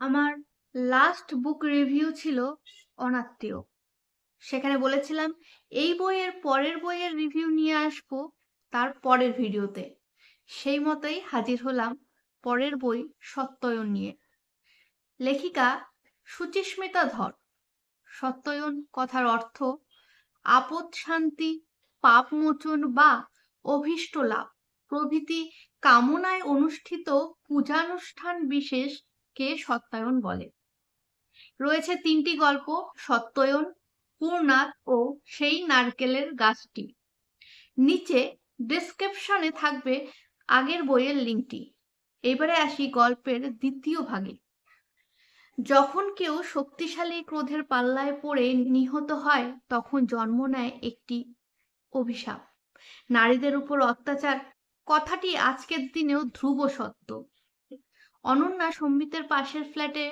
আমার লাস্ট বুক রিভিউ ছিল অনাত্মীয়। সেখানে বলেছিলাম এই বইয়ের পরের বইয়ের রিভিউ নিয়ে আসবো তার পরের ভিডিওতে। সেই মতোই হাজির হলাম পরের বই সত্যায়ন নিয়ে। লেখিকা সুচিস্মিতা ধর। সত্যায়ন কথার অর্থ আপদ শান্তি, পাপ মোচন বা অভীষ্ট লাভ প্রভৃতি কামনায় অনুষ্ঠিত পূজানুষ্ঠান বিশেষকে সত্যায়ন বলে। রয়েছে 3টি গল্প, সত্যায়ন, পূর্ণাত ও সেই নারকেলের গাছটি। নিচে ডেসক্রিপশনে থাকবে আগের বইয়ের লিঙ্কটি। এবারে আসি গল্পের দ্বিতীয় ভাগে। যখন কেউ শক্তিশালী ক্রোধের পাল্লায় পড়ে নিহত হয় তখন জন্ম নেয় একটি অভিশাপ। নারীদের উপর অত্যাচার কথাটি আজকের দিনেও ধ্রুব সত্য। অনন্যা সম্বিতের পাশের ফ্ল্যাটে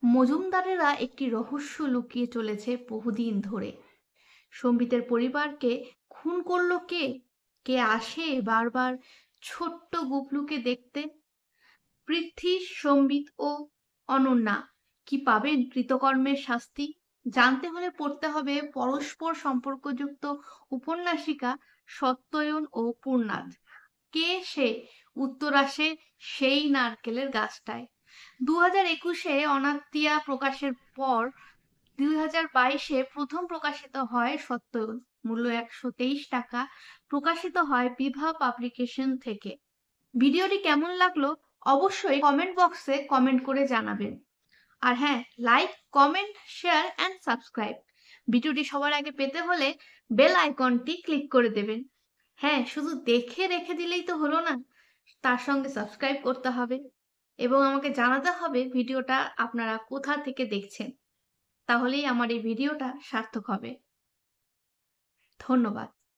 মজুমদারেরা একটি রহস্য লুকিয়ে চলেছে বহুদিন ধরে। সম্বিতের পরিবারকে খুন করলো কে? কে আসে বারবার ছোট্ট গুবলুকে দেখতে? পৃথ্বী, সম্বিত ও অনন্যা কি পাবেন কৃতকর্মের শাস্তি? জানতে হলে পড়তে হবে পরস্পর সম্পর্কযুক্ত উপন্যাসিকা সত্যায়ন ও পূর্ণাদ। কে সে? উত্তর আসে সেই নারকেলের গাছটায়। 2021-এ অনাত্মীয়া প্রকাশের পর 2022-এ প্রথম প্রকাশিত হয় সত্যায়ন। মূল্য 123 টাকা। প্রকাশিত হয় বিভা পাবলিকেশন থেকে। ভিডিওটি কেমন লাগলো অবশ্যই কমেন্ট বক্সে কমেন্ট করে জানাবেন। আর হ্যাঁ, like, comment, share and subscribe. ভিডিওটি সবার আগে পেতে হলে বেল আইকনটি ক্লিক করে দেবেন। হ্যাঁ, শুধু দেখে রেখে দিলেই তো হলো না, তার সঙ্গে সাবস্ক্রাইব করতে হবে এবং আমাকে জানাতে হবে ভিডিওটা আপনারা কোথা থেকে দেখছেন। তাহলেই আমার এই ভিডিওটা সার্থক হবে। ধন্যবাদ।